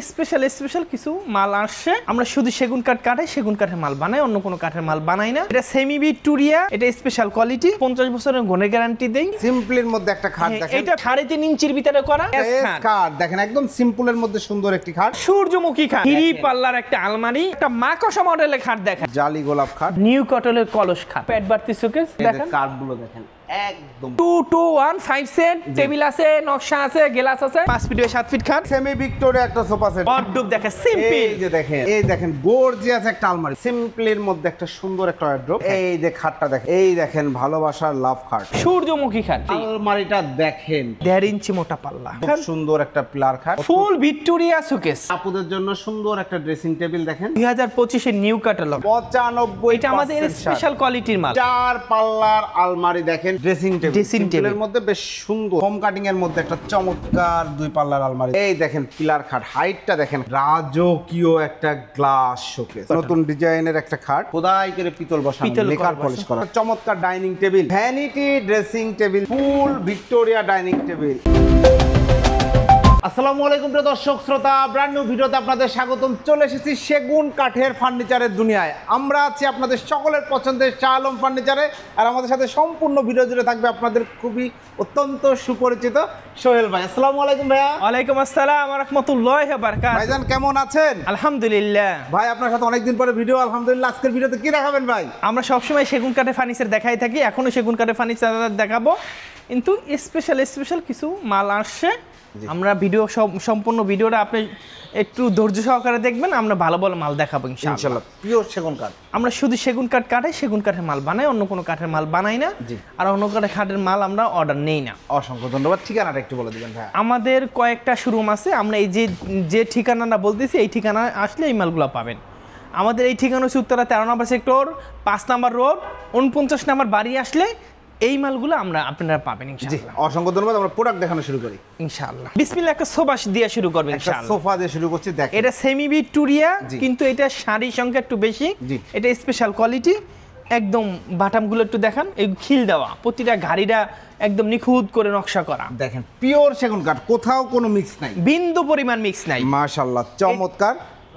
Special কিছু মাল আসছে। আমরা শুধু সেগুন কাঠ কাটাই, সেগুন কাঠের মাল বানাই, অন্য কোনো কাঠের মাল বানাই না। এটা সেমি ভিক্টোরিয়া, এটা স্পেশাল কোয়ালিটি, 50 বছরের গুণের গ্যারান্টি দেই। সিম্পলের মধ্যে একটা খাট দেখেন, এটা 3.5 ইঞ্চির ভিতরে করা খাট দেখেন, একদম সিম্পলের মধ্যে সুন্দর একটি খাট, সূর্যমুখী খাট, 3 পাল্লার একটা আলমারি, একটা মাকড়সা মডেলের খাট দেখেন, জালি গোলাপ খাট, নিউ কটলের কলস খাট, পেট বাড়তি শোকেস দেখেন, কাঠগুলো দেখেন একদম 2-2-1-5 সেট, টেবিল আছে, নকশা আছে, গ্লাস আছে, 5 ফিট বাই 7 ফিট খাট, সেমি ভিক্টোরিয়া একটা সোফা সেট, ওয়ার্ডরোব দেখেন সিম্পল, এই দেখেন গর্জিয়াস একটা আলমারি, সিম্পলের মধ্যে একটা সুন্দর একটা ওয়ার্ডরোব, এই যে খাটটা দেখেন, এই দেখেন ভালোবাসার লাভ খাট, সূর্যমুখী খাট, আলমারিটা দেখেন 1.5 ইঞ্চি মোটা পাল্লা, খুব সুন্দর একটা পিলার খাট, ফুল ভিক্টোরিয়া শোকেস, আপুদের জন্য সুন্দর একটা ড্রেসিং টেবিল দেখেন, 2025 এর নিউ ক্যাটালগ, 95 এটা আমাদের স্পেশাল কোয়ালিটির মাল, 4 পাল্লার আলমারি দেখেন, ড্রেসিং টেবিলের মধ্যে বেশ সুন্দর, হোম কাটিং এর মধ্যে একটা চমৎকার 2 পাল্লার আলমারি, এই দেখেন পিলার খাট, হাইটটা দেখেন, রাজকীয় একটা গ্লাস শোকেস, নতুন ডিজাইনের একটা খাট, খোদাই করে পিতল বসানো, লেকার পলিশ করা, চমৎকার dining table, vanity dressing table, ফুল ভিক্টোরিয়া ডাইনিং টেবিল। আসসালামু আলাইকুম প্রিয় দর্শক শ্রোতা, ব্র্যান্ড নিউ ভিডিওতে আপনাদের স্বাগতম। চলে এসেছি সেগুন কাঠের ফার্নিচারের দুনিয়ায়। আমরা আছি আপনাদের সকলের পছন্দের শাহ আলম ফার্নিচারে, আর আমাদের সাথে সম্পূর্ণ ভিডিও জুড়ে থাকবে আপনাদের খুবই অত্যন্ত সুপরিচিত সোহেল ভাই। আসসালামু আলাইকুম ভাইয়া। ওয়ালাইকুম আসসালাম ওয়া রাহমাতুল্লাহি ওয়া বারাকাতুহু। ভাইজান কেমন আছেন? আলহামদুলিল্লাহ। ভাই আপনার সাথে অনেকদিন পরে ভিডিও, আলহামদুলিল্লাহ। আজকের ভিডিওতে কি দেখাবেন ভাই? আমরা সবসময় সেগুন কাঠের ফার্নিচার দেখাই থাকি, এখনো সেগুন কাঠের ফার্নিচার দেখাবো, কিন্তু স্পেশাল কিছু মাল আসছে। আমরা ভিডিও সম্পূর্ণ ভিডিওটা আপনি একটু ধৈর্য সহকারে দেখবেন, আমরা ভালো ভালো মাল দেখাবো ইনশাআল্লাহ। পিওর সেগুন কাঠ, আমরা শুধু সেগুন কাঠ কাটাই, সেগুন কাঠের মাল বানাই, অন্য কোনো কাঠের মাল বানাই না, আর অন্য কাঠের মাল আমরা অর্ডার নেই না। অসংখ্য ধন্যবাদ। ঠিকানাটা একটু বলে দিবেন ভাই। আমাদের কয়েকটা শোরুম আছে, আমরা এই যে ঠিকানাটা বলতেছি, এই ঠিকানা আসলে এই মালগুলো পাবেন। আমাদের এই ঠিকানা হচ্ছে উত্তরা 13 নম্বর সেক্টর, 5 নম্বর রোড, 49 নম্বর বাড়ি আসলে এই মালগুলো আপনারা পাবেন ইনশাআল্লাহ। অসংখ্য ধন্যবাদ। আমরা প্রোডাক্ট দেখানো শুরু করি ইনশাআল্লাহ। বিসমিল্লাহ, একটা সোফা দিয়ে শুরু করবেন ইনশাআল্লাহ। সোফা দিয়ে শুরু করছি। দেখেন এটা সেমি ভিক্টোরিয়া, কিন্তু এটা শাড়ির সংখ্যা একটু বেশি, এটা স্পেশাল কোয়ালিটি। একদম বাটামগুলো একটু দেখান, এই খিল দেওয়া, প্রতিটা গাড়িটা একদম নিখুঁত করে নকশা করা, দেখেন পিওর সেগুন কাঠ, কোথাও কোনো মিক্স নাই, বিন্দু পরিমাণ মিক্স নাই। মাশাআল্লাহ চমৎকার।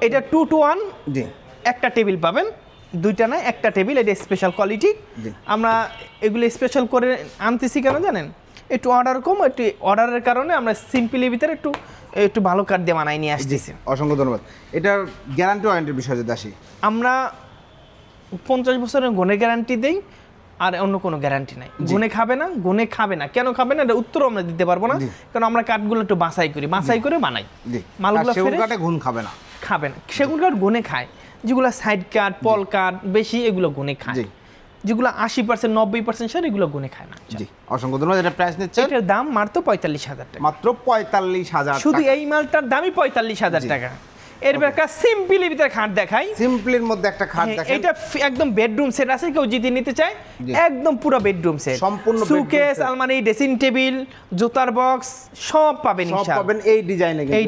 এটা 2-to-1, জি, একটা টেবিল পাবেন, দুইটা না একটা টেবিল, এটা স্পেশাল কোয়ালিটি। আমরা এগুলো স্পেশাল করে আনতেছি কেন জানেন? একটু অর্ডার কম, একটু অর্ডারের কারণে আমরা সিম্পলের ভিতরে একটু ভালো কাঠ দিয়ে বানাই নিয়ে আসতেছি। অসংখ্য ধন্যবাদ। এটার গ্যারান্টি ওয়ারেন্টির বিষয়ে যদি আসি, আমরা 50 বছরের গুণের গ্যারান্টি দেই, আর অন্য কোনো গ্যারান্টি নাই। গুণে খাবে না, কেন খাবে না এটা উত্তর আমরা দিতে পারবো না, কারণ আমরা কাঠগুলো একটু বাছাই করে বানাই। মালগুলো সেগুন কাঠে গুণ খাবে না, সেগুন কাঠ গুণে খায়। যেগুলো সাইড কাঠ, পল কাঠ বেশি, এগুলো গুণে খায়। যেগুলো 80% 90% সার, এগুলো গুণে খায় না। জি, অসংখ্য ধন্যবাদ। এটা প্রাইস নিচ্ছে, এটার দাম মাত্র 45,000 টাকা, মাত্র 45,000। শুধু এই মালটার দামই 45,000 টাকা। এরপর একটা সিম্পলের ভিতরে খাট দেখাই, সিম্পলের মধ্যে একটা খাট দেখেন, এটা একদম বেডরুম সেট আছে, কেউ যদি নিতে চায় একদম পুরো বেডরুম সেট, সম্পূর্ণ সুকেস, আলমারি, ড্রেসিং টেবিল, জুতার বক্স সব পাবেন ইনশাআল্লাহ। পাবেন এই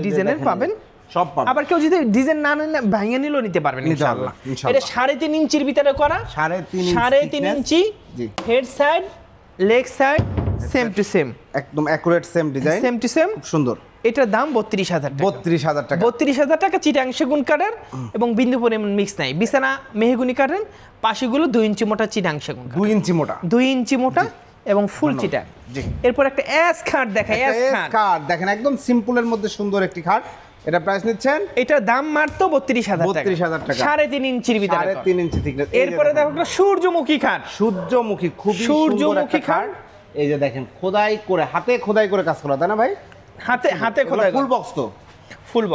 ডিজাইনের পাবেন সব পাবেন। আবার কেউ যদি ডিজাইন না নিলে ভাঙিয়ে নিলেও নিতে পারবেন ইনশাআল্লাহ। এটা 3.5 ইঞ্চির ভিতরে করা, 3.5 inch, head side, leg side same to same, একদম accurate same design, same to same, খুব সুন্দর। এটার দাম 32,000 টাকা। 32,000 টাকা চিটাং সেগুন কাঠের, এবং বিন্দু পরিমাণ মিক্স নাই। বিছানা মেহগুনি কাঠের, পাশেগুলো 2 ইঞ্চি মোটা চিটাং সেগুন, 2 ইঞ্চি মোটা এবং ফুল চিটাং। এরপর একটা এস খাট দেখাই, এস খাট দেখেন একদম সিম্পলের মধ্যে সুন্দর একটি খাট। এটা প্রাইস নিচ্ছেন, এটার দাম মাত্র 32,000 টাকা, 3.5 ইঞ্চির ভিতরে, 3.5 ইঞ্চি থিকনেস। এরপরে দেখো একটা সূর্যমুখী খাট, খুবই সুন্দর একটা খাট। এই যে দেখেন খোদাই করে, হাতে খোদাই করে কাজ করা, তাই না ভাই? হাতে খোদাই, ফুল বক্স, তো ফুল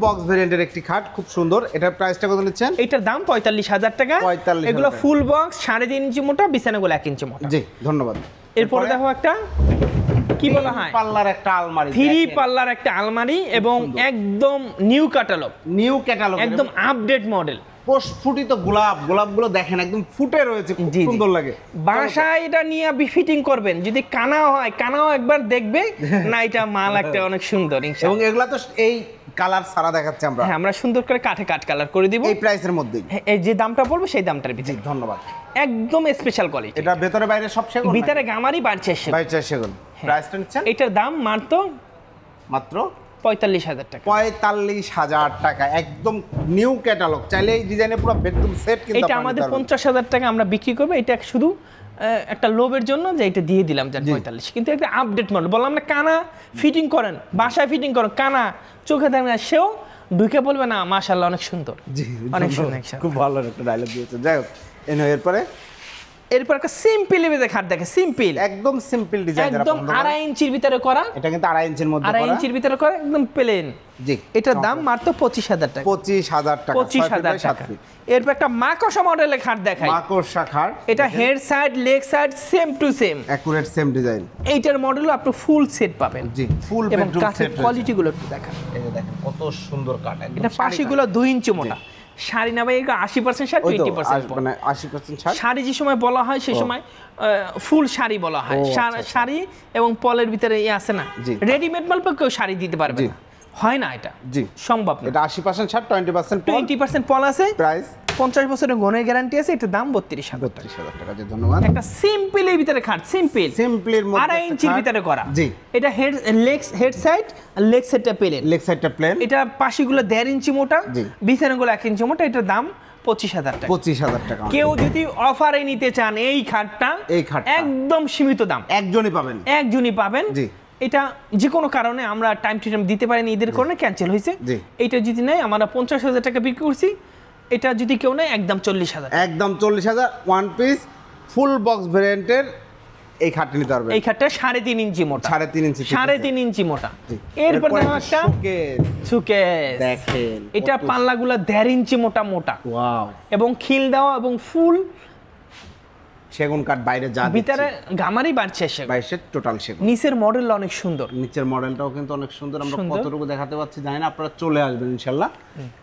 বক্স ভেরিয়েন্টের একটি খাট, খুব সুন্দর। এটার প্রাইসটা কত নিচ্ছেন? এটার দাম 45,000 টাকা। এগুলো ফুল বক্স, 3.5 ইঞ্চি মোটা, বিছানাগুলো 1 ইঞ্চি মোটা। জি, ধন্যবাদ। এরপরে দেখো একটা কি বলা হয়, 3 পাল্লার একটা আলমারি, 3 পাল্লার একটা আলমারি, এবং একদম নিউ ক্যাটালগ, একদম আপডেট মডেল, প্রস্ফুটিত গোলাপগুলো দেখেন একদম ফুটে রয়েছে, খুব সুন্দর লাগে। বাসায় এটা নিয়ে ফিটিং করবেন, যদি কানাও একবার দেখবে না, এটা মাল একটা অনেক সুন্দর ইনশাআল্লাহ। এবং এগুলা তো এই কালার সারা দেখাচ্ছে আমরা, হ্যাঁ আমরা সুন্দর করে কাঠ কালার করে দিব এই প্রাইসের মধ্যেই। এই যে দামটা বলবো সেই দামটার ভিতরে। ধন্যবাদ। একদম স্পেশাল কোয়ালিটি, এটা ভেতরে বাইরে সব সেগুন, ভিতরে গামারি, বাইরে সেগুন। প্রাইসটা নিচ্ছেন? এটার দাম মাত্র 45,000 টাকা। 45,000 টাকা, একদম নিউ ক্যাটালগ। চাইলে এই ডিজাইনের পুরো বেডরুম সেট কিন্তু এটা আমাদের 50,000 টাকা আমরা বিক্রি করব। এটা শুধু একটা লোভের জন্য যে এটা দিয়ে দিলাম যার 45, কিন্তু একটা আপডেট মডেল। বললাম না কানা ফিটিং করেন, বাসায় ফিটিং করেন, কানা চোখে দেখে না, সেও ঢুকে বলবে না মাশাআল্লাহ অনেক সুন্দর। জি, অনেক সুন্দর, খুব ভালো একটা ডায়লগ দিয়েছে। যাই হোক, এরপর একটা সিম্পল ভিতরে খাট দেখে, সিম্পল, একদম সিম্পল ডিজাইন, একদম 2.5 ইঞ্চির ভিতরে করা। এটা কিন্তু 2.5 ইঞ্চির মধ্যে করা, 2.5 ইঞ্চির ভিতরে করা, একদম প্লেন। জি, এটার দাম মাত্র 25,000 টাকা। 25,000 টাকা, 25,000 টাকা। এরপর একটা মাকড়সা মডেলের খাট দেখাই। মাকড়সা খাট, এটা head side leg side same to same, accurate same design. এইটার মডেলও আপনি ফুল সেট পাবেন। জি, ফুল এবং বেডরুম কাঠের সেট। কোয়ালিটি গুলো একটু দেখেন, এই যে দেখেন কত সুন্দর কাঠ। এটা পাশিগুলো 2 ইঞ্চি মোটা। শাড়ি না ভাই, 80% শাড়ি, 20% পল। মানে 80% শাড়ি। শাড়ি যে সময় বলা হয় সেই সময় ফুল শাড়ি বলা হয়। শাড়ি এবং পলের ভিতরে আছে না, রেডিমেড মাল কেউ শাড়ি দিতে পারবে না, হয় না, এটা জি সম্ভব না। এটা 80% শাড়ি, 20% পল আছে। প্রাইস 50 বছরের গুণের গ্যারান্টি আছে। এটা দাম 32,000 টাকা। জি, ধন্যবাদ। একটা সিম্পলের ভিতরে খাট, সিম্পলের মধ্যে 2.5 ইঞ্চির ভিতরে করা। জি, এটা হেড সাইড আর লেগ সাইডটা প্লেন, লেগ সাইডটা প্লেন। এটা পাশিগুলো 1.5 ইঞ্চি মোটা, বিছানাগুলো 1 ইঞ্চি মোটা। এটার দাম 25,000 টাকা। 25,000 টাকা। কেউ যদি অফারে নিতে চান এই খাটটা, একদম সীমিত দাম, একজনই পাবেন। জি, এটা যে কোনো কারণে আমরা টাইম টু টাইম দিতে পারিনি, ঈদের কারণে ক্যান্সেল হয়েছে। এটা যদি নেয় আমরা 50,000 টাকা বিক্রি করছি। এটা যদি কেউ নেয় একদম 40,000, একদম 40,000। ওয়ান পিস ফুল বক্স ভেরিয়েন্টের এই খাটটা নিতে পারবে। এই খাটটা 3.5 ইঞ্চি মোটা, 3.5 ইঞ্চি মোটা। এরপর দেখো একটা সুকেস দেখেন, এটা পাল্লাগুলো 1.5 ইঞ্চি মোটা। ওয়াও, এবং খিল দেওয়া এবং ফুল সেগুন কাঠ, বাইরে যা ভিতরে গামারি বাড়ছে, বাইরে টোটাল সেগুন। নিচের মডেলটা অনেক সুন্দর, নিচের মডেলটাও কিন্তু অনেক সুন্দর। আমরা কতটুকু দেখাতে পাচ্ছি জানি না, আপনারা চলে আসবেন ইনশাআল্লাহ।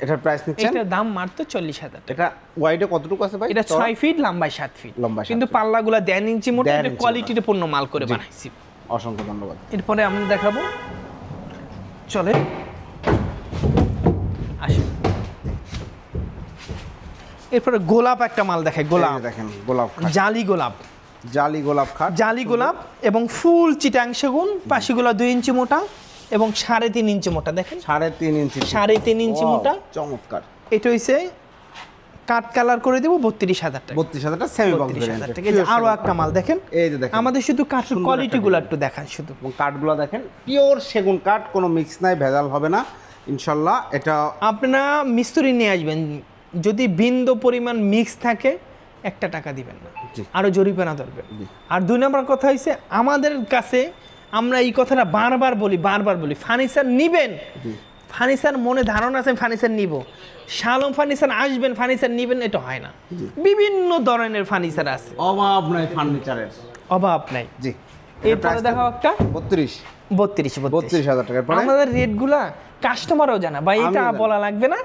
এটার প্রাইস নিচ্ছেন, এটার দাম মাত্র 40,000 টাকা। এটা ওয়াইডে কতটুকু আছে ভাই? এটা 6 ফিট, লম্বায় 7 ফিট, কিন্তু পাল্লাগুলো 1.5 ইঞ্চি মোটা। এটা কোয়ালিটির পূর্ণ মাল করে বানাইছি। অসংখ্য ধন্যবাদ। এরপরে আমরা দেখাবো, চলে আসেন। এরপরে গোলাপ একটা মাল দেখাই। গোলাপ দেখেন, গোলাপ জালি গোলাপ, খাট, জালি গোলাপ এবং ফুল চিটাং সেগুন। পাশিগুলো 2 ইঞ্চি মোটা এবং 3.5 ইঞ্চি মোটা। দেখেন 3.5 ইঞ্চি মোটা, চমৎকার। এটা হইছে কাট কালার করে দেব 32,000 টাকা। 32,000 টাকা, সেমি বক্স ভেরিয়েন্ট। আরো একটা মাল দেখেন, এই যে দেখেন, আমাদের শুধু কাঠের কোয়ালিটি গুলো একটু দেখান শুধু। এবং কাঠগুলো দেখেন, পিওর সেগুন কাঠ, কোনো মিক্স নাই, ভেজাল হবে না ইনশাআল্লাহ। এটা আপনারা মিস্ত্রি নিয়ে আসবেন, যদি বিন্দু পরিমাণ মিক্স থাকে 1 টাকা দিবেন না, আরো জরিমানা ধরবেন। আর 2 নম্বর কথা হইছে, আমাদের কাছে আমরা এই কথাটা বারবার বলি, ফার্নিচার নিবেন, ফার্নিচার মনে ধারণা আছে ফার্নিচার নিব, শালম ফার্নিচার আসবেন ফার্নিচার নিবেন, এটা হয় না। বিভিন্ন ধরনের ফার্নিচার আছে, অভাব নাই ফার্নিচারের, অভাব নাই। জি, এরপরে দেখাও একটা 32,000 টাকা। আমাদের রেটগুলা কাস্টমারও জানা ভাই, এটা বলা লাগবে না,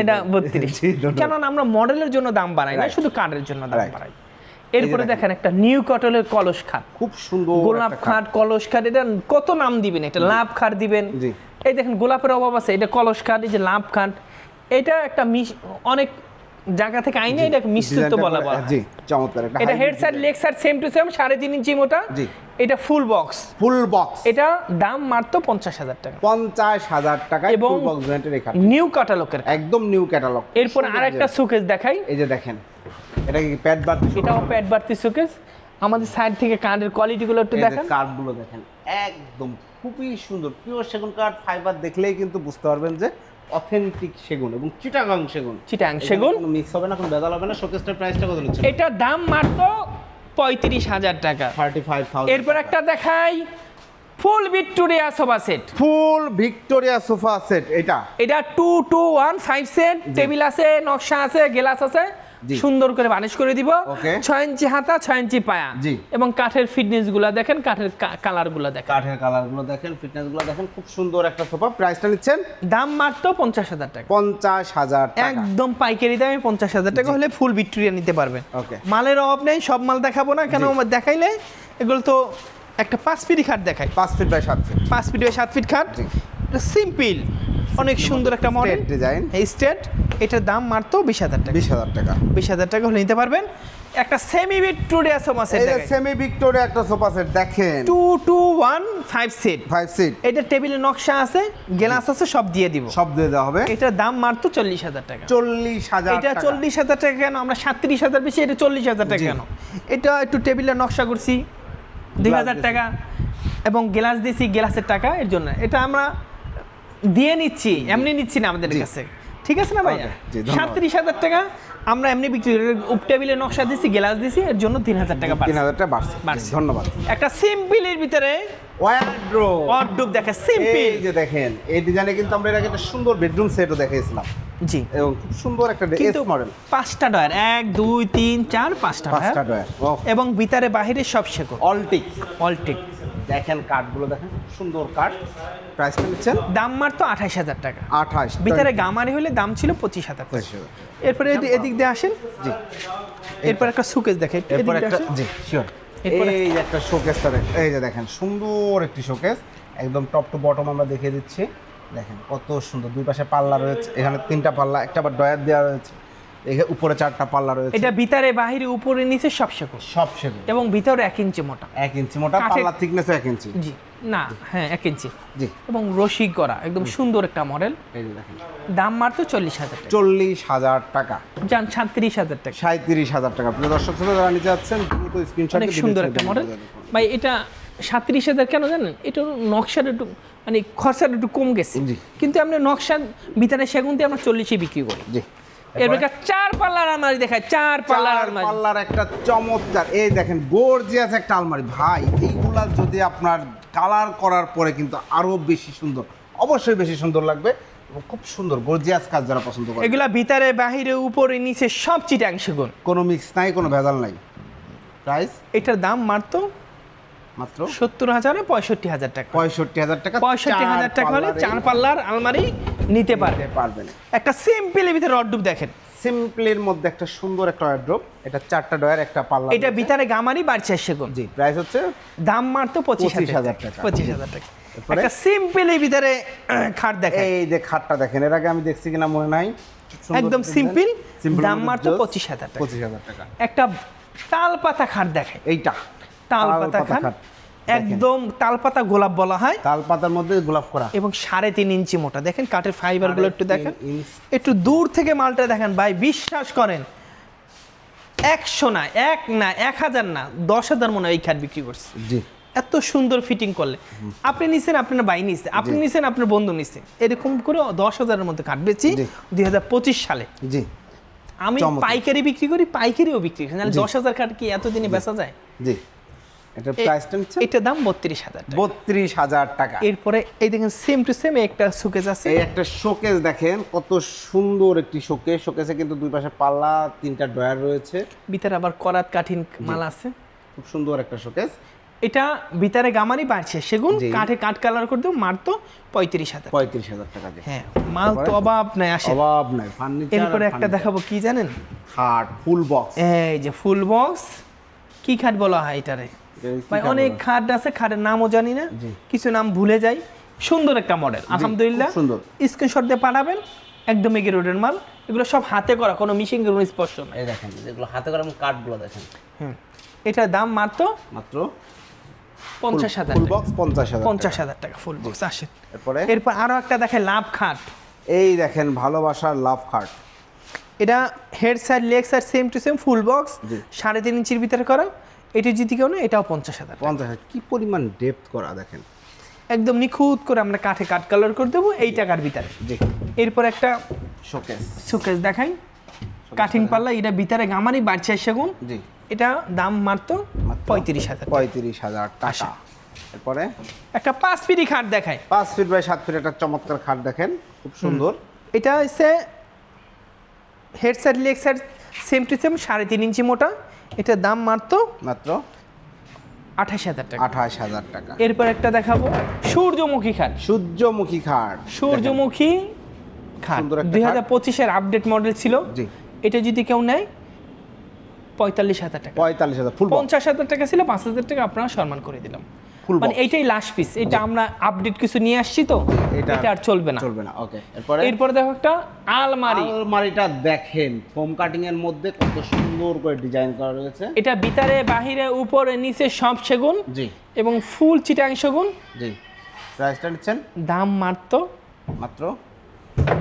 এটা 32। কেন আমরা মডেলের জন্য দাম বাড়াই না, শুধু কাঠের জন্য দাম বাড়াই। এরপরে দেখেন একটা নিউ কটলের কলস খাট, খুব সুন্দর গোলাপ খাট, কলস খাট। এটা কত নাম দিবেন, এটা লাভ খাট দিবেন। এই দেখেন গোলাপের অভাব আছে, এটা কলস খাট, এই যে লাভ খাট। এটা একটা অনেক জায়গা থেকে আইনে এটা মিশ্রিত বলা হয়। জি, চমৎকার। এটা head side leg side same to same, 3.5 ইঞ্চি মোটা। জি, এটা ফুল বক্স। এটা দাম মাত্র 50,000 টাকা। 50,000 টাকা ফুল বক্স ভেরিয়েন্টের এই খাট, নিউ ক্যাটালগের, একদম নিউ ক্যাটালগ। এরপর আরেকটা শোকেস দেখাই। এই যে দেখেন, এটা কি প্যাড বাড়তি? এটাও প্যাড বাড়তি শোকেস। আমাদের সাইড থেকে কাঠের কোয়ালিটি গুলো একটু দেখেন, কাঠগুলো দেখেন, একদম খুবই সুন্দর। পিওর সেগুন কাঠ, ফাইবার দেখলেই কিন্তু বুঝতে পারবেন যে অথেন্টিক সেগুন এবং চিটাগাং সেগুন। কোনো মিক্স হবে না, কোনো ভেজাল হবে না। শোকেসটার প্রাইসটা কত নিচ্ছেন? এটা দাম মাত্র 35,000 টাকা, 35,000। এরপর একটা দেখাই ফুল ভিক্টোরিয়া সোফা সেট। এটা 2-2-1-5 সেট, টেবিল আছে, নকশা আছে, গ্লাস আছে, সুন্দর করে বানিশ করে দিব। 6 ইঞ্চি হাতা, 6 ইঞ্চি পায়া, এবং কাঠের ফিটনেস গুলা দেখেন, কাঠের কালার গুলা দেখেন, ফিটনেস গুলা দেখেন। খুব সুন্দর একটা সোফা। প্রাইসটা নিচ্ছেন? দাম মাত্র 50,000 টাকা। 50,000 টাকা, একদম পাইকারি দামে 50,000 টাকা হলে ফুল ভিক্টোরিয়া নিতে পারবেন। মালের অভাব নেই, সব মাল দেখাবো না, কেন দেখাইলে এগুলো তো। একটা 5 ফিট খাট দেখাই, 5 feet by 7 feet, 5 feet by 7 feet খাট। সিম্পল, অনেক সুন্দর একটা মডেল ডিজাইন, এই স্টেট। এটার দাম মাত্র 20,000 টাকা। 20,000 টাকা হলে নিতে পারবেন। একটা সেমি ভিক্টোরিয়া সোফা সেট এই যে দেখেন সেমি ভিক্টোরিয়া একটা সোফা সেট দেখেন 2215 সিট 5 সিট এটা টেবিলের নকশা আছে গ্লাস আছে সব দিয়ে দিব সব দিয়ে দেওয়া হবে এটার দাম মাত্র 40000 টাকা 40000 এটা 40000 টাকা কেন আমরা 37000 বেশি এটা 40000 টাকা জি। কেন এটা একটু টেবিলের নকশা করছি 2000 টাকা এবং গ্লাস দিছি গ্লাসের টাকা এর জন্য এটা আমরা দিয়ে নিচ্ছি এমনি নিচ্ছি না আমাদের কাছে ঠিক আছে না ভাইয়া Okay, জি, ধন্যবাদ। 37000 টাকা আমরা এমনি বিক্রি করি টেবিলের নকশা দিছি গ্লাস দিছি এর জন্য 3000 টাকা পাচ্ছি 3000 টাকা বাড়ছে বাড়ছে। ধন্যবাদ একটা সিম্পলের ভিতরে ওয়ার্ড্রোব ওয়ার্ডরোব দেখে সিম্পল এই যে দেখেন এই ডিজাইনে কিন্তু আমরা এর আগে একটা সুন্দর বেডরুম সেটও দেখিয়েছিলাম জি এবং খুব সুন্দর একটা এস মডেল পাঁচটা ডয়ার 1 2 3 4 5টা পাঁচটা ডয়ার এবং ভিতরে বাহিরে সব শেকড় অলটিক অলটেক দেখেন কাঠগুলো দেখেন সুন্দর কাঠ প্রাইস নিচ্ছেন দাম মাত্র 28000 টাকা 28 ভিতরে গামারি হলে দাম ছিল 25000 টাকা এরপরে এদিক দিয়ে আসেন জি এরপর একটা সুকেস দেখে এরপর একটা জি শিওর এরপরে- এই যে একটা শোকেসটা এই যে দেখেন সুন্দর একটি শোকেস একদম টপ টু বটম আমরা দেখিয়ে দিচ্ছি দেখেন কত সুন্দর দুই পাশে পাল্লা রয়েছে এখানে 3টা পাল্লা একটা আবার ডয়ার দেওয়া রয়েছে এখানে উপরে 4টা পাল্লা রয়েছে এটা ভিতরে বাহিরে উপরে নিচে সব শেকড় সব সেগুলো এবং ভিতরে 1 ইঞ্চি মোটা 1 ইঞ্চি মোটা কাঠের- পাল্লা থিকনেস 1 ইঞ্চি জি না হ্যাঁ 1 ইঞ্চি জি এবং রশি করা একদম সুন্দর একটা মডেল এই যে দেখেন দাম মাত্র 40000 টাকা 40000 টাকা যান 37000 টাকা 37000 টাকা প্রিয় দর্শক শ্রোতা যারা নিতে যাচ্ছেন দ্রুত স্ক্রিনশট অনেক সুন্দর একটা মডেল ভাই এটা 37000 কেন জানেন এটা নকশার একটু মানে খরচাটা একটু কম গেছে জি। কিন্তু আমরা নকশা ভিতরে সেগুন দিয়ে আমরা 40-এ বিক্রি করি জি এরপর একটা 4 পাল্লার আলমারি দেখায় 4 পাল্লার চার আলমারি পাল্লার একটা চমৎকার এই দেখেন গর্জিয়াস একটা আলমারি ভাই এইগুলা যদি আপনার কালার করার পরে কিন্তু আরো বেশি সুন্দর অবশ্যই বেশি সুন্দর লাগবে এবং খুব সুন্দর গর্জিয়াস কাজ যারা পছন্দ করে এগুলা ভিতরে বাহিরে উপরে নিচে সব চিটাং সেগুন কোনো মিক্স নাই কোনো ভেজাল নাই প্রাইস এটার দাম মাত্র মাত্র 70000 65000 টাকা 65000 টাকা 65000 টাকা হলে 4 পাল্লার আলমারি নিতে পারবে পারবেন একটা সিম্পলের ভিতরে রডডুব দেখেন সিম্পলের মধ্যে একটা সুন্দর একটা ওয়ার্ড্রোব এটা 4টা ডয়ার একটা পাল্লা এটা ভিতরে গামারি বাড়ছে সেগুন জি প্রাইস হচ্ছে দাম মাত্র 25000 টাকা। 25000 টাকা এরপরে? একটা সিম্পলের ভিতরে খাট দেখেন এই যে খাটটা দেখেন এর আগে আমি দেখছি কিনা মনে নাই সুন্দর একদম একটা সিম্পল design, simple দাম মধ্যে মাত্র just 25000 টাকা 25000 টাকা একটা তাল পাতা খাট দেখেন এইটা তাল পাতা খাট একদম তাল পাতা গোলাপ বলা হয় তাল পাতার মধ্যে গোলাপ করা এবং 3.5 ইঞ্চি মোটা দেখেন কাঠের ফাইবার গুলো একটু 3.5 দেখেন ইঞ্চ। একটু দূর থেকে মালটা দেখেন ভাই বিশ্বাস করেন 100 না 1 না 1000 না 10000 মনে হয় এই খাট বিক্রি করছে জি এত সুন্দর ফিটিং করলে আপনি নিছেন আপনার ভাই নিছে আপনি নিছেন আপনার বন্ধু নিছে এরকম করে 10000 এর মধ্যে কাট বেচি জি। 2025 সালে জি আমি চমৎকার। পাইকারি বিক্রি করি পাইকারিও বিক্রি করি নাহলে 10000 কাট কি এতদিনে বেচা যায় জি এটার প্রাইসটা হচ্ছে এটার দাম 32000 টাকা 32000 টাকা এরপরে এই দেখেন সেম টু সেম একটা সুকেস আছে এই একটা শোকেস দেখেন কত সুন্দর একটি শোকেস শোকেসে কিন্তু দুই পাশে পাল্লা 3টা ডয়ার রয়েছে ভিতরে আবার করাত কাঠিন মাল আছে খুব সুন্দর একটা শোকেস এটা ভিতরে গামারি বাড়ছে সেগুন জি। কাঠে কাঠ কালার করে দেব মাত্র 35000 35000 টাকা দিয়ে হ্যাঁ মাল তো অভাব নাই আসে অভাব নাই ফার্নিচার এরপরে একটা দেখাবো কি জানেন খাট ফুল বক্স এই যে ফুল বক্স কি খাট বলা হয় এটারে ভাই অনেক খাট আছে খাটের নামও জানি না জি। কিছু নাম ভুলে যাই সুন্দর একটা মডেল আলহামদুলিল্লাহ খুব সুন্দর। স্ক্রিনশট দিয়ে পাঠাবেন একদম এগিয়ে রোডের মাল এগুলো সব হাতে করা কোনো মিশিং এর কোনো স্পর্শ নাই এই দেখেন যেগুলো হাতে করা কাঠগুলো দেখেন হুম এটার দাম মাত্র মাত্র 50000 ফুল টাকা বক্স 50000 50000 টাকা ফুল বক্স আসে এরপরে এরপর আরো একটা দেখে লাভ খাট এই দেখেন ভালোবাসার লাভ খাট এটা head side leg side same to same full box জি। 3.5 ইঞ্চির ভিতরে করা এটা যদি কেউ না এটাও 50000 50,000 কি পরিমাণ ডেপথ করা দেখেন একদম নিখুঁত করে আমরা কাঠে কাট কালার করে দেবো এই টাকার ভিতরে জি এরপর একটা শোকেস সুকেস দেখাই কাঠিং পাল্লা এটা ভিতরে গামারি বাড়ছে সেগুন জি এটা দাম মাত্র 35000 35000 টাকা এরপরে একটা 5 ফিটি খাট দেখাই 5 ফিট বাই 7 ফিট একটা চমৎকার খাট দেখেন খুব সুন্দর এটা হচ্ছে head side leg side same to same 3.5 ইঞ্চি মোটা এটার দাম মাত্র মাত্র 28000 টাকা 28000 টাকা এরপর একটা দেখাবো সূর্যমুখী খাট সূর্যমুখী খাট সূর্যমুখী খাট সুন্দর একটা 2025 এর আপডেট মডেল ছিল জি এটা যদি কেউ নেয় 45000 টাকা 45000 ফুল বক্স 50000 টাকা ছিল 5000 টাকা আপনারা সম্মান করে দিলাম মানে এইটাই লাস্ট পিস, এটা আমরা আপডেট কিছু নিয়ে আসছি তো, এটা আর চলবে না। ওকে। এরপরে দেখো একটা আলমারি। আলমারিটা দেখেন ফোম কাটিং এর মধ্যে কত সুন্দর করে ডিজাইন করা রয়েছে। এটা ভিতরে বাহিরে উপরে নিচে সব সেগুন, জি, এবং ফুল চিটাং সেগুন। জি। প্রাইসটা নিচ্ছেন দাম মাত্র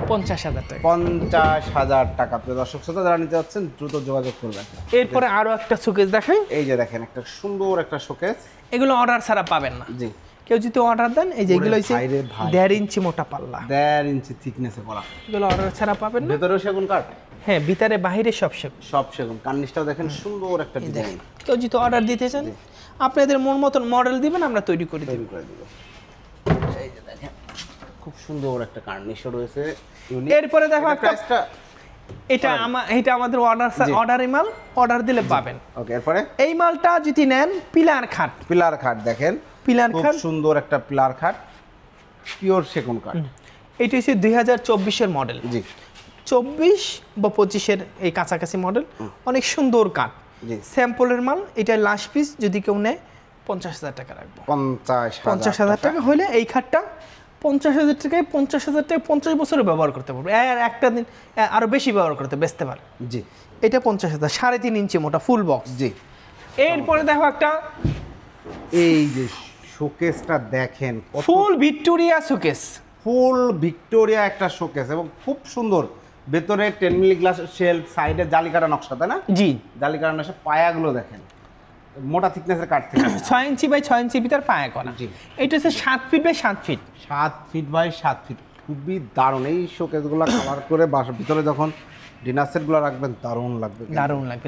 50,000 টাকা। 50,000 টাকা। প্রিয় দর্শক শ্রোতা, যারা নিতে যাচ্ছেন দ্রুত যোগাযোগ করবেন। এরপরে আরো একটা শোকেস দেখাই। এই যে দেখেন একটা সুন্দর একটা শোকেস। এগুলো অর্ডার ছাড়া পাবেন না। জি, কেউ যদি অর্ডার দেন, এই যে এগুলো হচ্ছে ভাই রে ভাই। 1.5 ইঞ্চি মোটা পাল্লা, 1.5 ইঞ্চি থিকনেসে করা। এগুলো অর্ডার ছাড়া পাবেন না। ভেতরেও সেগুন কাঠ। হ্যাঁ, ভিতরে বাহিরে সব সেগুন। সব সেগুন। কার্নিশটাও দেখেন সুন্দর একটা ডিজাইন। কেউ যদি অর্ডার দিতে চান, আপনাদের মন মতন মডেল দিবেন, আমরা তৈরি করে দেব। এই যে দেখেন খুব সুন্দর একটা কার্নিশও রয়েছে। এরপরে দেখো একটা, প্রাইসটা এটা আমাদের অর্ডারের মাল, অর্ডার দিলে পাবেন। ওকে। এরপরে এই মালটা যদি নেন, পিলার খাট দেখেন, পিলার খাট সুন্দর একটা পিলার খাট, পিওর সেগুন কাঠ। এটা হচ্ছে 2024 এর মডেল। জি, 24 বা 25 এর এই কাছাকাছি মডেল, অনেক সুন্দর কাঠ। জি, স্যাম্পলের মাল, এটা লাস্ট পিস যদি কেউ নেয় 50,000 টাকা রাখবো। 50,000 টাকা হলে এই খাটটা 50,000 টাকায় 50,000 টাকা 50 বছরে ব্যবহার করতে পারবে, আর একটা দিন আরো বেশি ব্যবহার করতে বেচতে পারে। জি, এটা 50,000, 3.5 ইঞ্চি মোটা ফুল বক্স। জি। এরপরে দেখো একটা এই যে শোকেসটা দেখেন, ফুল ভিক্টোরিয়া শোকেস। ফুল ভিক্টোরিয়া একটা শোকেস, এবং খুব সুন্দর। ভেতরে 10 মিলি গ্লাস শেলফ, সাইডে জালিকাটা নকশা, তাই না? জি, জালিকাটা নকশা। পায়াগুলো দেখেন মোটা থিকনেসের কাঠ থেকে 6 ইঞ্চি বাই 6 ইঞ্চি ভিতর পায়া করা। জি। এটা হচ্ছে 7 feet by 7 feet. 7 feet by 7 feet. খুবই দারুণ। এই শোকেসগুলো কালার করে বাসার ভিতরে যখন ডিনার সেটগুলো রাখবেন, দারুণ লাগবে।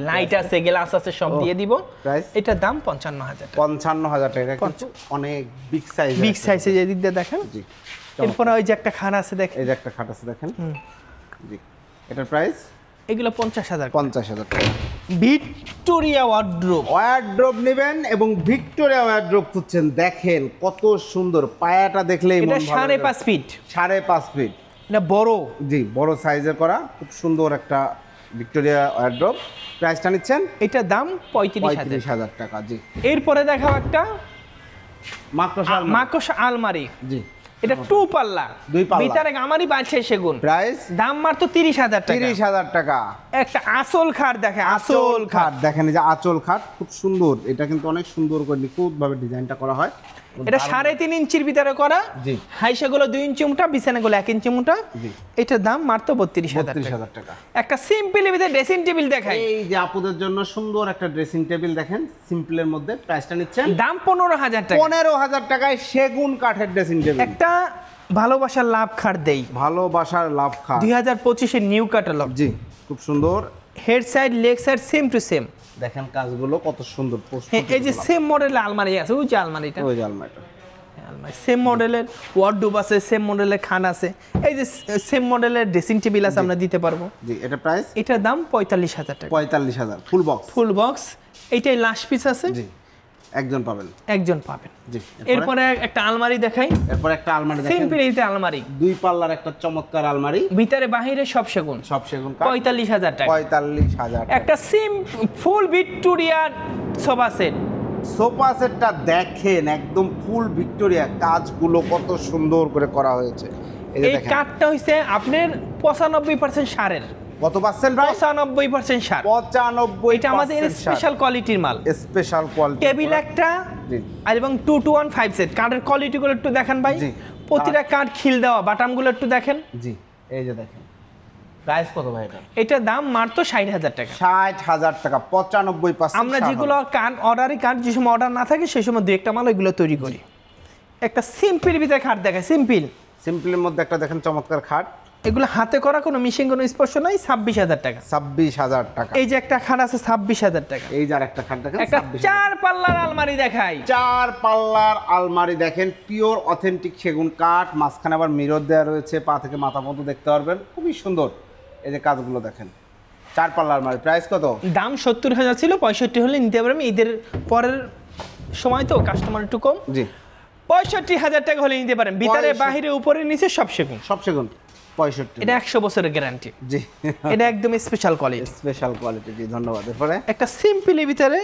লাইট আছে, গ্লাস আছে, সব দিয়ে দিব। প্রাইস এটার দাম 55,000 টাকা। 55,000 টাকা। কিন্তু অনেক বিগ সাইজ, বিগ সাইজে যে দিক দিয়ে দেখেন। জি। এরপরে ওই যে একটা খাট আছে দেখেন, এই যে একটা খাট আছে দেখেন। জি। এটার প্রাইস এগুলো 50,000। 50,000 টাকা। ভিক্টোরিয়া ওয়ার্ড্রোব নেবেন এবং ভিক্টোরিয়া ওয়ার্ড্রোব খুঁজছেন, দেখেন কত সুন্দর। পায়াটা দেখলেই এটা মন ভালো। 5.5 ফিট। 5.5 ফিট। এটা বড়। জি, বড় সাইজের করা খুব সুন্দর একটা ভিক্টোরিয়া ওয়ার্ড্রোব। প্রাইসটা নিচ্ছেন? এটার দাম 35,000 টাকা। জি। এরপরে দেখাও একটা মাকড়সা আলমারি। জি, এটা 2 পাল্লা, 2 পাল্লা। ভিতরে গামারি বাড়ছে সেগুন। প্রাইস দাম মাত্র 30,000 টাকা। 30,000 টাকা। একটা আসল খাট দেখেন, আসল খাট দেখেন, এই যে আঁচল খাট খুব সুন্দর। এটা কিন্তু অনেক সুন্দর করে নিখুঁত ভাবে ডিজাইনটা করা হয়। এটা 3.5 ইঞ্চির ভিতরে করা। জি। হাইসাগুলো 2 ইঞ্চি মোটা, বিছানাগুলো 1 ইঞ্চি মোটা। জি। এটার দাম মাত্র 32,000 টাকা। একটা সিম্পল ভিতরে ড্রেসিং টেবিল দেখাই। এই যে আপুদের জন্য সুন্দর একটা ড্রেসিং টেবিল দেখেন, সিম্পলের মধ্যে। প্রাইসটা নিচ্ছেন? দাম 15,000 টাকা। 15,000 টাকায় সেগুন কাঠের ড্রেসিং টেবিল। একটা ভালোবাসার লাভ খাট দেই, ভালোবাসার লাভ খাট, 2025 এর নিউ ক্যাটালগ। জি, খুব সুন্দর। Head side leg side same to same. দেখেন কাজগুলো কত সুন্দর। এই যে সেম মডেলের আলমারি আছে, ওই যে আলমারিটা, ওই যে আলমারিটা, সেম মডেলের ওয়ার্ডরোব আছে, সেম মডেলের খান আছে, এই যে সেম মডেলের ড্রেসিং টেবিল আছে, আমরা দিতে পারবো। জি। এটা প্রাইস? এটার দাম 45,000 টাকা। 45,000 ফুল বক্স। Full box. এইটাই লাস্ট পিস আছে। জি, একজন পাবেন। জি। এরপরে একটা আলমারি দেখাই। এরপর একটা আলমারি দেখেন, সিম্পল এইটা আলমারি, 2 পাল্লার একটা চমৎকার আলমারি, ভিতরে বাহিরে সব সেগুন। কাঠ। 45,000 টাকা। 45,000 টাকা। একটা ফুল ভিক্টোরিয়া সোফা সেট। সোফা সেটটা দেখেন, একদম ফুল ভিক্টোরিয়া, কাজগুলো কত সুন্দর করে করা হয়েছে। এই কাঠটা হইছে আপনার 95% সারের। কত পার্সেন্ট ভাই? 95% সার। 95। এটা আমাদের স্পেশাল কোয়ালিটির মাল, স্পেশাল কোয়ালিটি। টেবিল একটা, জি, আর এবং 2-1-5 সেট। কাঠের কোয়ালিটিগুলো একটু দেখেন ভাই। জি। প্রতিটা কাঠ খিল দেওয়া, বাটামগুলো একটু দেখেন। জি। এই যে দেখেন, প্রাইস কত ভাই এটা? এটার দাম মাত্র 60,000 টাকা। 60,000 টাকা। 95%। আমরা যেগুলো কাঠ যে সময় অর্ডার না থাকে সেই সময় 2-1টা মাল এগুলো তৈরি করি। একটা সিম্পল ভিতরে খাট দেখায়, সিম্পলের মধ্যে একটা দেখেন চমৎকার খাট। এগুলো হাতে করা, কোনো মেশিন, কোনো স্পর্শ নাই। 26,000 টাকা। 26,000 টাকা। এই যে একটা খাট আছে 26,000 টাকা। এই যে আরেকটা খাট দেখেন, একটা 4 পাল্লার আলমারি দেখাই। 4 পাল্লার আলমারি দেখেন, পিওর অথেন্টিক সেগুন কাঠ। মাঝখানে আবার মিরর দেওয়া রয়েছে, পা থেকে মাথা পর্যন্ত দেখতে পারবেন, খুবই সুন্দর। এই যে কাজগুলো দেখেন, 4 পাল্লার আলমারি। প্রাইস কত? দাম 70,000 ছিল, 65 হলে নিতে পারবেন। ঈদের পরের সময় তো কাস্টমার একটু কম। জি। 65,000 টাকা হলে নিতে পারেন। ভিতরে বাহিরে উপরে নিচে সব সেগুন। সব সেগুন। 65। এটা 100 বছরের গ্যারান্টি। জি, এটা একদম স্পেশাল কোয়ালিটি। Special quality. জি ধন্যবাদ। এরপরে একটা সিম্পলের ভিতরে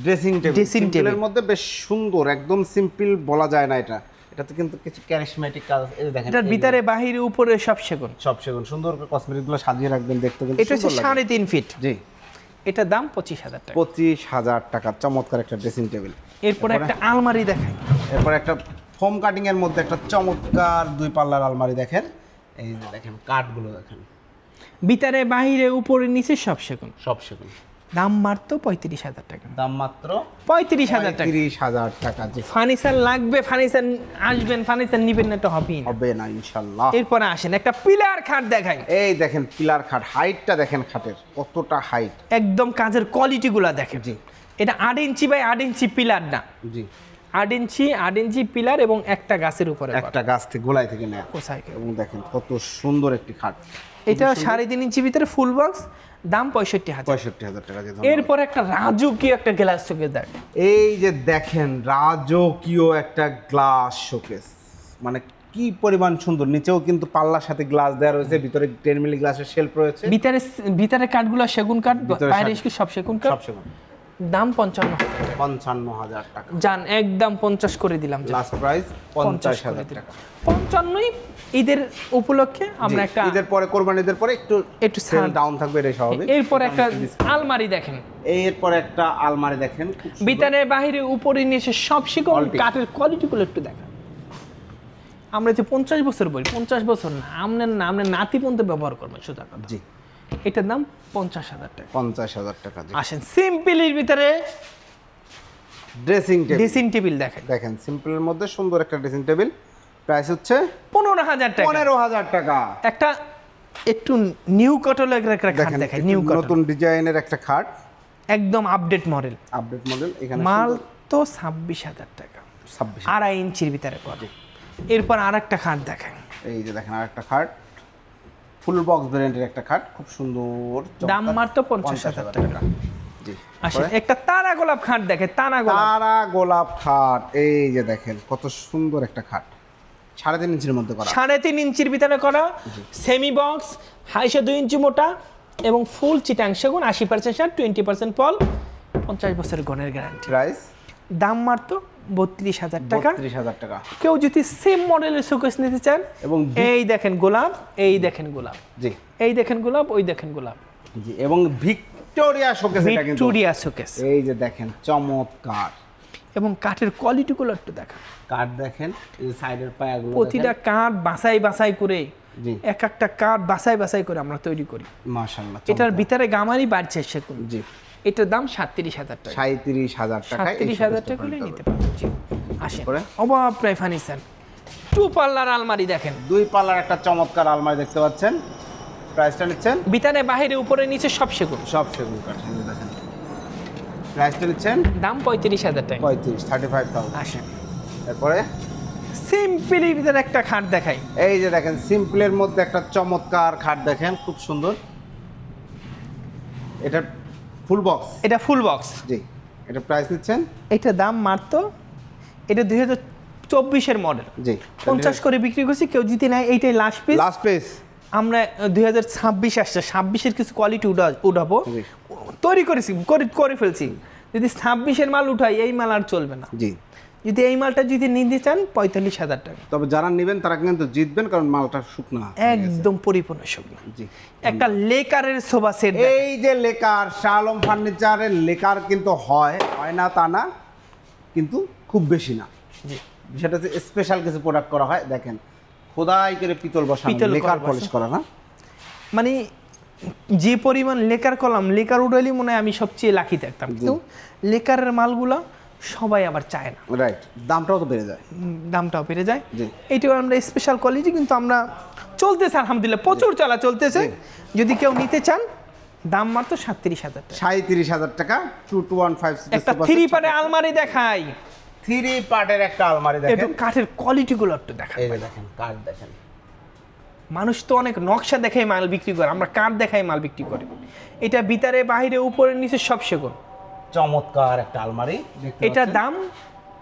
ড্রেসিং টেবিল। ড্রেসিং টেবিলের মধ্যে বেশ সুন্দর, একদম সিম্পল বলা যায় না এটা। এটাতে কিন্তু কিছু ক্যারিশমেটিক কাজ, এই দেখেন এটার ভিতরে বাহিরে উপরে সব সেগুন। সব সেগুন, সুন্দর করে কসমেটিক গুলো সাজিয়ে রাখবেন, দেখতে কিন্তু এটা হচ্ছে 3.5 ফিট। জি, এটা দাম 25,000 টাকা। 25,000 টাকা। চমৎকার একটা ড্রেসিং টেবিল। এরপর একটা আলমারি দেখাই। এরপর একটা ফোম কাটিং এর মধ্যে একটা চমৎকার 2 পাল্লার আলমারি দেখেন। এই যে দেখেন কাঠগুলো দেখেন, ভিতরে বাহিরে উপরে নিচে সব সেগুন। সব সেগুন। দাম মাত্র 35,000 টাকা। দাম মাত্র 35,000 টাকা। 35,000 টাকা। জি, ফার্নিচার লাগবে, ফার্নিচার আসবেন, ফার্নিচার নিবেন না, এটা হবেই না। হবে না ইনশাআল্লাহ। এরপরে আসেন একটা পিলার খাট দেখাই। এই দেখেন পিলার খাট, হাইটটা দেখেন খাটের কতটা হাইট, একদম কাজের কোয়ালিটিগুলো দেখেন। জি, এটা 8 ইঞ্চি বাই 8 ইঞ্চি পিলার না, জি 8 ইঞ্চি পিলার এবং একটা গাছের উপরে একটা গাছ থেকে গোড়ায় থেকে নেয়। কোথায় এবং দেখেন কত সুন্দর একটি খাট। এটা 3.5 ইঞ্চি ভিতরে ফুল বক্স, দাম 65,000। 65,000 টাকা। এরপর একটা রাজকীয় একটা গ্লাস শোকেস দেখ। এই যে দেখেন রাজকীয় একটা গ্লাস শোকেস, মানে কি পরিমাণ সুন্দর। নিচেও কিন্তু পাল্লার সাথে গ্লাস দেওয়া রয়েছে, ভিতরে 10 মিলি গ্লাসের শেলফ রয়েছে। ভিতরে কাঠগুলো সেগুন কাঠ, বাইরে সব সেগুন কাঠ। সব সেগুন। দাম 55,000 টাকা। 55,000 টাকা। জান একদম 50 করে দিলাম। লাস্ট প্রাইস 50,000 টাকা। 55 ঈদের উপলক্ষে আমরা একটা ঈদের পরে, কোরবানিদের পরে একটু সেল ডাউন থাকবে, এটা স্বাভাবিক। এরপর একটা আলমারি দেখেন। এরপর একটা আলমারি দেখেন, ভিতরে বাহিরে উপরে নিচে সব সেগুন কাঠের কোয়ালিটিগুলো একটু দেখেন। আমরা যে 50 বছর বলি, 50 বছর না, আমরা নাতি পর্যন্ত ব্যবহার করবো সুতা কথা। জি, এটার দাম 50,000 টাকা। 50,000 টাকা। আসেন সিম্পলের ভিতরে ড্রেসিং টেবিল দেখেন। দেখেন সিম্পলের মধ্যে সুন্দর একটা ড্রেসিং টেবিল, প্রাইস হচ্ছে 15,000 টাকা। 15,000 টাকা। একটা একটু নিউ কটলের একটা খাট দেখাই। নিউ কটল, নতুন ডিজাইনের একটা খাট, একদম আপডেট মডেল। Update model. এখানে মাল তো 26,000 টাকা। 26, 2.5 ইঞ্চির ভিতরে পড়ে। এরপর আরেকটা খাট দেখাই। এই যে দেখেন আরেকটা খাট, ফুল বক্স ভ্যারিয়েন্টের একটা খাট, খুব সুন্দর। দাম মাত্র 50,000 টাকা। জি, আসেন একটা তারা গোলাপ খাট দেখে। তারা গোলাপ খাট, এই যে দেখেন কত সুন্দর একটা খাট, 3.5 ইঞ্চির মধ্যে করা। 3.5 ইঞ্চির ভিতরে করা, সেমি বক্স, 2.5 ইঞ্চি মোটা এবং ফুল চিটাং সেগুন, 80% সার, 20% পল, 50 বছরের গনের গ্যারান্টি। প্রাইস দাম মাত্র 32,000 টাকা। 32,000 টাকা। কেউ যদি সেম মডেলের শোকেস নিতে চান, এবং এই দেখেন গোলাপ, এই দেখেন গোলাপ, জি এই দেখেন গোলাপ, ওই দেখেন গোলাপ, জি। এবং ভিক্টোরিয়া শোকেস, এটা কিন্তু ভিক্টোরিয়া শোকেস। এই যে দেখেন চমৎকার। এবং কাঠের কোয়ালিটিগুলো একটু দেখেন। কাঠ দেখেন, এই যে সাইডের পায়াগুলো, প্রতিটা কাঠ বাছাই করে, জি এক একটা কাঠ বাছাই করে আমরা তৈরি করি। মাশাআল্লাহ। এটার ভিতরে গামারি বাড়ছে সেগুন। জি, এটার দাম 37,000 টাকা। 37,000 টাকা। 37,000 টাকা হলে নিতে পারবেন। জি, আসেন অভাব প্রায় ফার্নিচার। 2 পাল্লার আলমারি দেখেন। 2 পাল্লার একটা চমৎকার আলমারি দেখতে পাচ্ছেন। প্রাইসটা নিচ্ছেন, ভিতরে বাহিরে উপরে নিচে সব সেগুন। সব সেগুন কাঠ। দেখেন প্রাইসটা নিচ্ছেন, দাম 35,000 টাকা। 35,000। আসেন তারপরে সিম্পলের ভিতরে একটা খাট দেখাই। এই যে দেখেন সিম্পলের মধ্যে একটা চমৎকার খাট দেখেন, খুব সুন্দর। এটা ফুল বক্স। এটা ফুল বক্স। জি, এটা প্রাইস নিচ্ছেন, এটা দাম মাত্র, এটা 2024 এর মডেল। জি 50 করে বিক্রি করছি। কেউ যদি নেয় এইটাই লাস্ট পিস। আমরা 2026 আসছে, 26 এর কিছু কোয়ালিটি উঠাবো, তৈরি করে ফেলছি। যদি 26 এর মাল উঠাই, এই মাল আর চলবে না। জি, যদি এই মালটা যদি নিতে চান 45,000 টাকা। তবে যারা নেবেন তারা কিন্তু জিতবেন, কারণ মালটা শুকনা, একদম পরিপূর্ণ শুকনো। জি। একটা লেকারের সোফা সেট। এই যে লেকার, শাহ আলম ফার্নিচারের লেকার কিন্তু হয় না তা না, কিন্তু খুব বেশি না। জি, সেটা হচ্ছে স্পেশাল কিছু প্রোডাক্ট করা হয়। দেখেন খোদাই করে পিতল বসানো, লেকার পলিশ করা না, মানে যে পরিমাণ লেকার কলাম, লেকার উঠাইলে মনে হয় আমি সবচেয়ে লাকি থাকতাম। কিন্তু লেকারের মালগুলা সবাই আবার চায় না। রাইট, দামটাও তো বেড়ে যায়। দামটাও বেড়ে যায়। এইটাও আমরা স্পেশাল কোয়ালিটি, কিন্তু আমরা চলতেছে আলহামদুলিল্লাহ, প্রচুর চলতেছে। যদি কেউ নিতে চান, দাম মাত্র 37,000 টাকা। 37,000 টাকা। 2215 একটা 3 পার্টের আলমারি দেখাই। 3 পার্টের একটা আলমারি দেখেন, কাঠের কোয়ালিটিগুলো একটু দেখাই। এই যে দেখেন কাঠ দেখেন। মানুষ তো অনেক নকশা দেখাই মাল বিক্রি করে, আমরা কাঠ দেখাই মাল বিক্রি করি। এটা ভিতরে বাহিরে উপরে নিচে সব সেগুন। চমৎকার একটা আলমারি। এটার দাম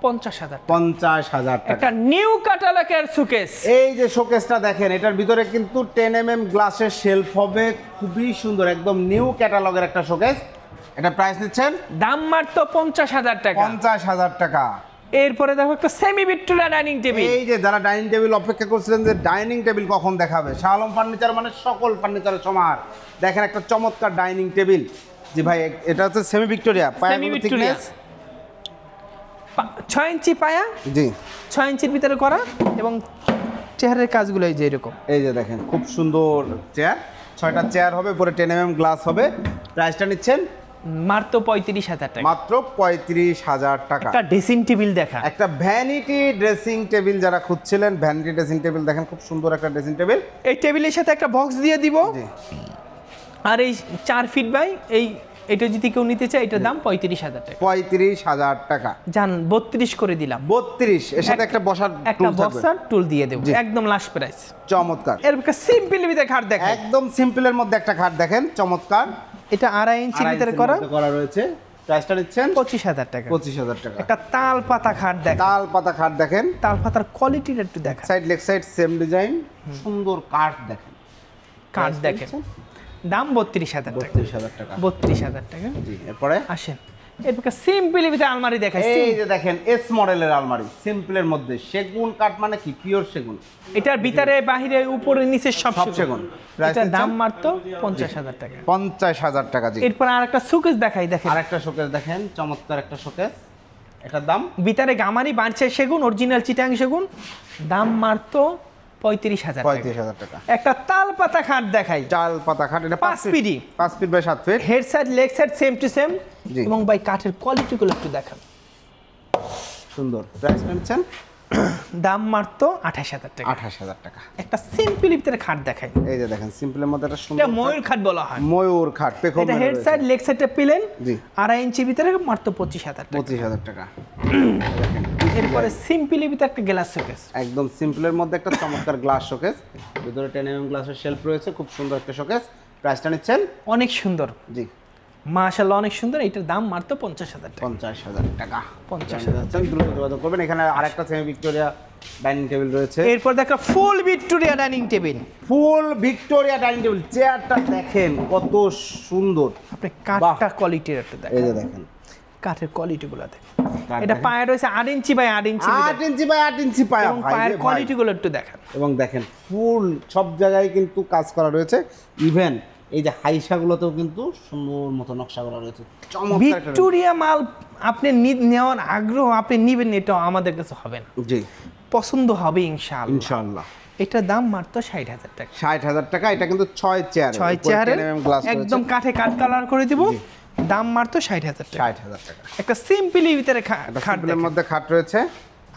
50,000 50,000 টাকা। একটা নিউ ক্যাটালগের শোকেস। এই যে শোকেসটা দেখেন, এটার ভিতরে কিন্তু 10 mm গ্লাসের শেলফ হবে, খুবই সুন্দর, একদম নিউ ক্যাটালগের একটা শোকেস। এটা প্রাইস দিচ্ছেন দাম মাত্র 50,000 টাকা। 50,000 টাকা। এরপরে দেখো একটা সেমি ভিক্টোরিয়া ডাইনিং টেবিল। এই যে যারা ডাইনিং টেবিল অপেক্ষা করছিলেন যে ডাইনিং টেবিল কখন দেখাবে, শাহ আলম ফার্নিচার মানে সকল ফার্নিচারের সমার। দেখেন একটা চমৎকার ডাইনিং টেবিল। জি ভাই, এটা হচ্ছে সেমি ভিক্টোরিয়া, সেমি ভিক্টোরিয়া 6 ইঞ্চি পায়া, জি 6 ইঞ্চির ভিতরে করা, এবং চেহারের কাজগুলো এই যে এরকম। এই যে দেখেন খুব সুন্দর চেয়ার, 6টা চেয়ার হবে, পরে 10 mm গ্লাস হবে। প্রাইসটা নিচ্ছেন মাত্র 35,000 টাকা। মাত্র 35,000 টাকা। একটা ড্রেসিং টেবিল দেখা, একটা ভ্যানিটি ড্রেসিং টেবিল যারা খুঁজছিলেন, ভ্যানিটি ড্রেসিং টেবিল দেখেন, খুব সুন্দর একটা ড্রেসিং টেবিল। এই টেবিলের সাথে একটা বক্স দিয়ে দিব। জি। আর এই 4 ফিট বাই এটা যদি কেউ নিতে চায়, এটার দাম 35,000 টাকা। 35,000 টাকা। জান 32 করে দিলাম। 32 এর সাথে একটা বসার একটা টুল থাকবে। বক্সার টুল দিয়ে দেব, জি। একদম লাস্ট প্রাইস। চমৎকার। এর সিম্পল ভিতরে খাট দেখেন, একদম সিম্পলের মধ্যে একটা খাট দেখেন, চমৎকার। এটা 2.5 ইঞ্চির ভিতরে করা রয়েছে। প্রাইসটা নিচ্ছেন 25,000 টাকা। 25,000 টাকা। একটা তাল পাতা খাট দেখেন, তাল পাতা খাট দেখেন, তাল পাতার কোয়ালিটিটা একটু দেখেন। Side leg side same design, সুন্দর কাঠ দেখেন। কাঠ দেখেন, দাম 32,000 টাকা। 32,000 টাকা। 32,000 টাকা। জি, এরপরে আসেন এরপর সিম্পল ভিতরে আলমারি দেখাই। এই যে দেখেন এস মডেলের আলমারি, সিম্পলের মধ্যে সেগুন কাঠ, মানে কি পিওর সেগুন। এটার ভিতরে বাহিরে উপরে নিচে সব সব সেগুন। এটার দাম মাত্র 50,000 টাকা। 50,000 টাকা। জি। এরপর আরেকটা শোকেস দেখাই, দেখেন আরেকটা শোকেস দেখেন, চমৎকার একটা শোকেস। এটার দাম ভিতরে গামারি বাঁচছে সেগুন, অরিজিনাল চিটাং সেগুন, দাম মাত্র 35,000 টাকা। 35,000 টাকা। একটা তাল পাতা খাট দেখাই, চাল পাতা খাট, এটা 5 feet, 5 feet by 7 feet. Head side leg side same to same. জি। এবং ভাই কাঠের কোয়ালিটিগুলো একটু দেখান, সুন্দর। প্রাইস নিচ্ছেন দাম মাত্র 28,000 টাকা। 28,000 টাকা। একটা সিম্পল ভিতরে খাট দেখাই, এই যে দেখেন সিম্পলের মধ্যে একটা এটা সুন্দর ময়ূর খাট বলা হয়। ময়ূর খাট, পেখম এটা হেড সাইড লেগ সাইডটা পেলেন, জি 2.5 ইঞ্চির ভিতরে মাত্র 25,000 টাকা। 25,000 টাকা। এরপরে সিম্পল ভিতরে একটা গ্লাস শোকেস, একদম সিম্পলের মধ্যে একটা চমৎকার গ্লাস শোকেস, ভিতরে 10 mm গ্লাসের শেলফ রয়েছে, খুব সুন্দর একটা শোকেস। প্রাইসটা নিচ্ছেন অনেক সুন্দর, জি মাশাআল্লাহ অনেক সুন্দর। এটার দাম মাত্র 50,000 টাকা। 50,000 টাকা। 50,000 দ্রুত যোগাযোগ করবেন। এখানে আরেকটা সেমি ভিক্টোরিয়া ডাইনিং টেবিল রয়েছে। এরপর দেখো ফুল ভিক্টোরিয়া ডাইনিং টেবিল। ফুল ভিক্টোরিয়া ডাইনিং টেবিল, চেয়ারটা দেখেন কত সুন্দর। আপনি কাঠটা কোয়ালিটির একটু দেখেন, এই যে দেখেন কাঠের কোয়ালিটিগুলো দেখেন। কাঠ এটা দেখেন। পায়া রয়েছে 8 inch by 8 inch, 8 inch by 8 ইঞ্চি পায়া, এবং ভাই পায়ের রে ভাই। কোয়ালিটিগুলো একটু দেখেন। এবং দেখেন ফুল সব জায়গায় কিন্তু কাজ করা রয়েছে, ইভেন এই যে হাইসাগুলোতেও কিন্তু সুন্দর মতো নকশা করা রয়েছে। চমৎকার একটা- ভিক্টোরিয়া মাল আপনি নেওয়ার আগ্রহ, আপনি নিবেন, এটা আমাদের কাছে হবে না, জি পছন্দ হবে ইনশাআল্লাহ। ইনশাআল্লাহ। এটার দাম মাত্র 60,000 টাকা। 60,000 টাকা। এটা কিন্তু 6 চেয়ার, 6 চেয়ারের গ্লাস একদম কাঠে কাঠ কালার করে দিব, দাম মাত্র 60,000 টাকা। 60,000 টাকা। একটা সিম্পলি ভিতরে খাট সিম্পলের দেখেন। মধ্যে খাট রয়েছে।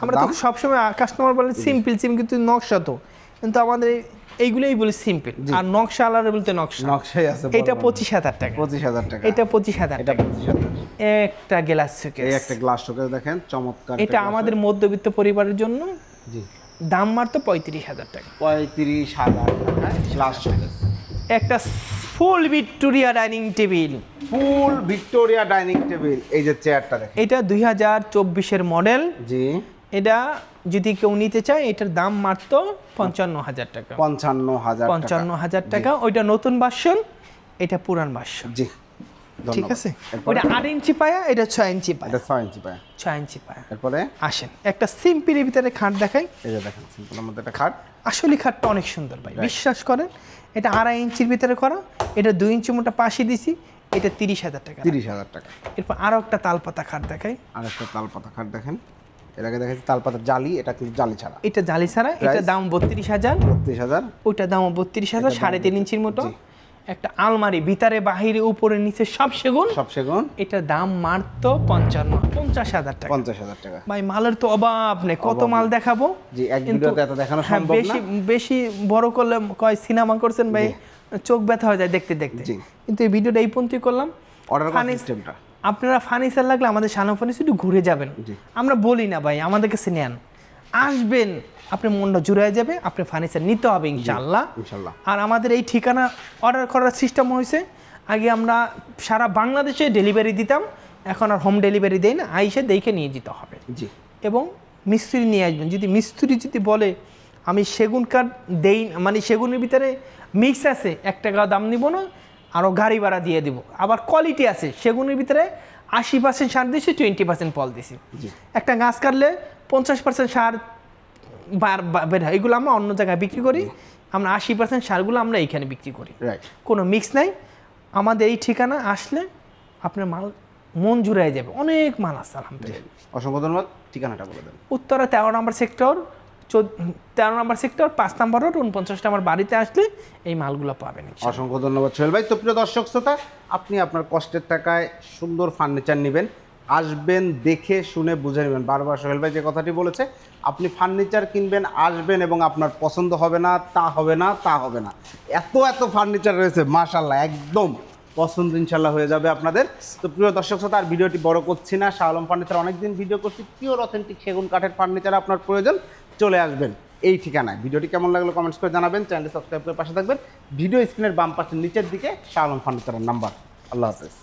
আমরা তো সবসময় কাস্টমার বলে সিম্পল কিন্তু নকশা তো, কিন্তু আমাদের এইগুলোই বলি সিম্পল, আর নকশা আলাদা বলতে নকশা। নকশাই আছে। এটা 25,000 টাকা। 25,000 টাকা। এটা 25,000 এটা টাকা। 25,000। একটা গ্লাস এই শোকেস, একটা গ্লাস শোকেস দেখেন, চমৎকার। এটা আমাদের মধ্যবিত্ত পরিবারের জন্য, জি দাম মাত্র 35,000 টাকা। 35,000 টাকা গ্লাস শোকেস। একটা ফুল ভিক্টোরিয়া ডাইনিং টেবিল, ফুল ভিক্টোরিয়া ডাইনিং টেবিল। এই যে চেয়ারটা দেখেন, এটা 2024-এর মডেল। জি এটা যদি কেউ নিতে চায়, এটার দাম মাত্র 55,000 টাকা। 55,000 টাকা। 55,000 টাকা। ওইটা নতুন ভার্সন, এটা পুরান ভার্সন। জি ঠিক আছে। এরপরে? ওইটা 8 ইঞ্চি পায়া, এটা 6 ইঞ্চি পায়া। এটা 6 ইঞ্চি পায়। 6 ইঞ্চি পায়া। এরপরে আসেন একটা সিম্পলের ভিতরে খাট দেখাই। এই যে দেখেন সিম্পলের মধ্যে একটা খাট। আসলে খাটটা অনেক সুন্দর ভাই, বিশ্বাস করেন। এটা 2.5 ইঞ্চির ভিতরে করা, এটা 2 ইঞ্চি মোটা পাশে দিছি, এটা 30,000 টাকা। 30,000 টাকা। এরপর আরো একটা তালপাতা খাট দেখাই। আর একটা তালপাতা খাট দেখেন, এর আগে দেখেছি তালপাতার জালি, এটা কিন্তু জালি ছাড়া। এটা জালি ছাড়া, এটা দাম 32,000। 32,000। ওইটা দাম 32,000, 3.5 ইঞ্চির মতো। একটা আলমারি, ভিতরে বাহিরে উপরে নিচে সব সেগুন। সব সেগুন। এটার দাম মাত্র 50,000 টাকা। 50,000 টাকা। ভাই মালের তো অভাব নেই, কত মাল দেখাবো। জি, এক ভিডিওতে এত দেখানো হ্যাঁ, সম্ভব না। বেশি বড় করলে কয় সিনেমা করছেন ভাই, চোখ ব্যথা হয়ে যায় দেখতে দেখতে। জি। কিন্তু এই ভিডিওটা এই পর্যন্তই করলাম। অর্ডার করার সিস্টেমটা আপনারা ফার্নিচার লাগলে আমাদের শানু ফার্নিচার একটু ঘুরে যাবেন। জি। আমরা বলি না ভাই, আমাদের কাছে নেন, আসবেন, আপনার মনটা জুড়ে যাবে, আপনি ফার্নিচার নিতে হবে ইনশাআল্লাহ। ইনশাআল্লাহ। আর আমাদের এই ঠিকানা অর্ডার করার সিস্টেম হয়েছে, আগে আমরা সারা বাংলাদেশে ডেলিভারি দিতাম, এখন আর হোম ডেলিভারি দেই না, আইসে দেখে নিয়ে যেতে হবে। জি। এবং মিস্ত্রি নিয়ে আসবেন। যদি মিস্ত্রি যদি বলে আমি সেগুন কাঠ দেই, মানে সেগুনের ভিতরে মিক্স আছে, 1 টাকা দাম নিব না, আরও গাড়ি ভাড়া দিয়ে দিব। আবার কোয়ালিটি আছে, সেগুনের ভিতরে 80% সার দিয়েছি, 20% ফল দিছি। একটা গাছ কাটলে 50% সার বের হয়, এগুলো আমরা অন্য জায়গায় বিক্রি করি। আমরা 80% সারগুলো আমরা এইখানে বিক্রি করি, কোনো মিক্স নাই। আমাদের এই ঠিকানা আসলে আপনার মাল মন জুড়াই যাবে, অনেক মাল আছে আলহামদুলিল্লাহ। অসংখ্য ধন্যবাদ। ঠিকানাটা বলে দেন। উত্তরা 13 নম্বর সেক্টর, 13 নম্বর সেক্টর, 5 নম্বর রোড, 49 নম্বর বাড়িতে আসলে এই মালগুলো পাবেন। অসংখ্য ধন্যবাদ সোহেল ভাই। তো প্রিয় দর্শক শ্রোতা, আপনি আপনার কষ্টের টাকায় সুন্দর ফার্নিচার নেবেন, আসবেন, দেখে শুনে বুঝে নেবেন। বারবার সোহেল ভাই যে কথাটি বলেছে, আপনি ফার্নিচার কিনবেন, আসবেন এবং আপনার পছন্দ হবে না, তা হবে না, তা হবে না। এত ফার্নিচার রয়েছে মাশাআল্লাহ, একদম পছন্দ ইনশাল্লাহ হয়ে যাবে আপনাদের। তো প্রিয় দর্শক শ্রোতা, আর ভিডিওটি বড় করছি না, শাহ আলম ফার্নিচার অনেকদিন ভিডিও করছি, পিওর অথেন্টিক সেগুন কাঠের ফার্নিচার আপনার প্রয়োজন, চলে আসবেন এই ঠিকানায়। ভিডিওটি কেমন লাগলো কমেন্টস করে জানাবেন, চ্যানেলটি সাবস্ক্রাইব করে পাশে থাকবেন। ভিডিও স্ক্রিনের বাম পাশের নিচের দিকে শাহ আলম ফার্নিচারের নাম্বার। আল্লাহ হাফেজ।